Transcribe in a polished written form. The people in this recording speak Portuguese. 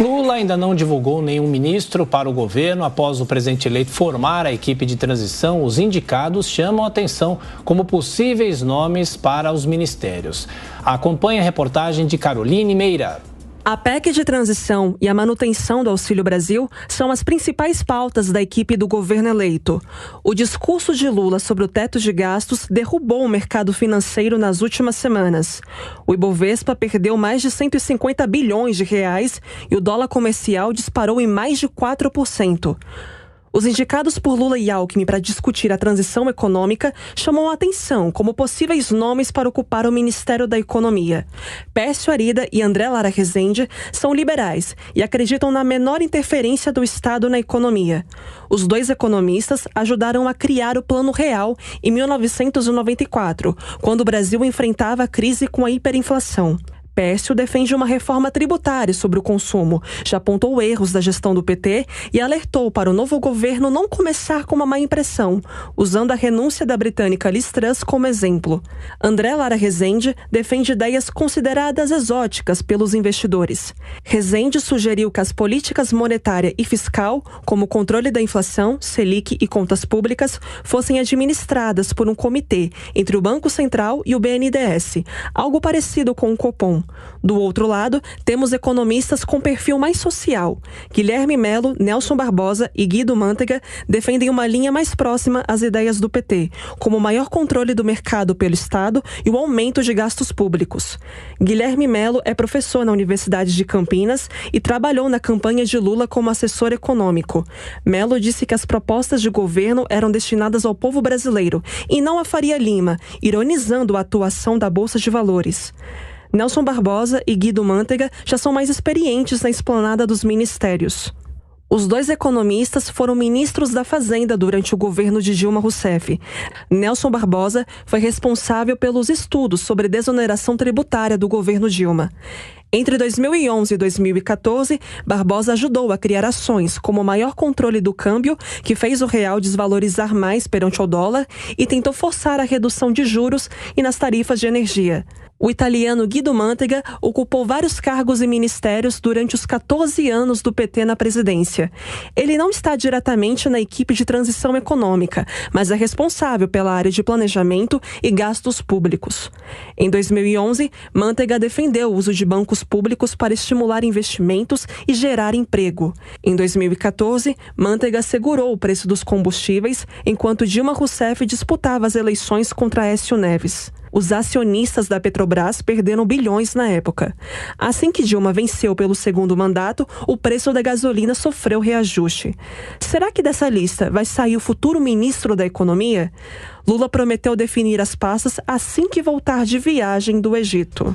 Lula ainda não divulgou nenhum ministro para o governo. Após o presidente eleito formar a equipe de transição, os indicados chamam a atenção como possíveis nomes para os ministérios. Acompanhe a reportagem de Caroline Meira. A PEC de transição e a manutenção do Auxílio Brasil são as principais pautas da equipe do governo eleito. O discurso de Lula sobre o teto de gastos derrubou o mercado financeiro nas últimas semanas. O Ibovespa perdeu mais de 150 bilhões de reais e o dólar comercial disparou em mais de 4%. Os indicados por Lula e Alckmin para discutir a transição econômica chamam a atenção como possíveis nomes para ocupar o Ministério da Economia. Pércio Arida e André Lara Rezende são liberais e acreditam na menor interferência do Estado na economia. Os dois economistas ajudaram a criar o Plano Real em 1994, quando o Brasil enfrentava a crise com a hiperinflação. Pércio defende uma reforma tributária sobre o consumo, já apontou erros da gestão do PT e alertou para o novo governo não começar com uma má impressão, usando a renúncia da britânica Liz Truss como exemplo. André Lara Rezende defende ideias consideradas exóticas pelos investidores. Rezende sugeriu que as políticas monetária e fiscal, como o controle da inflação, Selic e contas públicas, fossem administradas por um comitê entre o Banco Central e o BNDES, algo parecido com o Copom. Do outro lado, temos economistas com perfil mais social. Guilherme Melo, Nelson Barbosa e Guido Mantega defendem uma linha mais próxima às ideias do PT, como o maior controle do mercado pelo Estado e o aumento de gastos públicos. Guilherme Melo é professor na Universidade de Campinas e trabalhou na campanha de Lula como assessor econômico. Melo disse que as propostas de governo eram destinadas ao povo brasileiro e não a Faria Lima, ironizando a atuação da Bolsa de Valores. Nelson Barbosa e Guido Mantega já são mais experientes na esplanada dos ministérios. Os dois economistas foram ministros da Fazenda durante o governo de Dilma Rousseff. Nelson Barbosa foi responsável pelos estudos sobre desoneração tributária do governo Dilma. Entre 2011 e 2014, Barbosa ajudou a criar ações como o maior controle do câmbio, que fez o real desvalorizar mais perante o dólar, e tentou forçar a redução de juros e nas tarifas de energia. O italiano Guido Mantega ocupou vários cargos e ministérios durante os 14 anos do PT na presidência. Ele não está diretamente na equipe de transição econômica, mas é responsável pela área de planejamento e gastos públicos. Em 2011, Mantega defendeu o uso de bancos públicos para estimular investimentos e gerar emprego. Em 2014, Mantega segurou o preço dos combustíveis, enquanto Dilma Rousseff disputava as eleições contra Aécio Neves. Os acionistas da Petrobras perderam bilhões na época. Assim que Dilma venceu pelo segundo mandato, o preço da gasolina sofreu reajuste. Será que dessa lista vai sair o futuro ministro da Economia? Lula prometeu definir as pastas assim que voltar de viagem do Egito.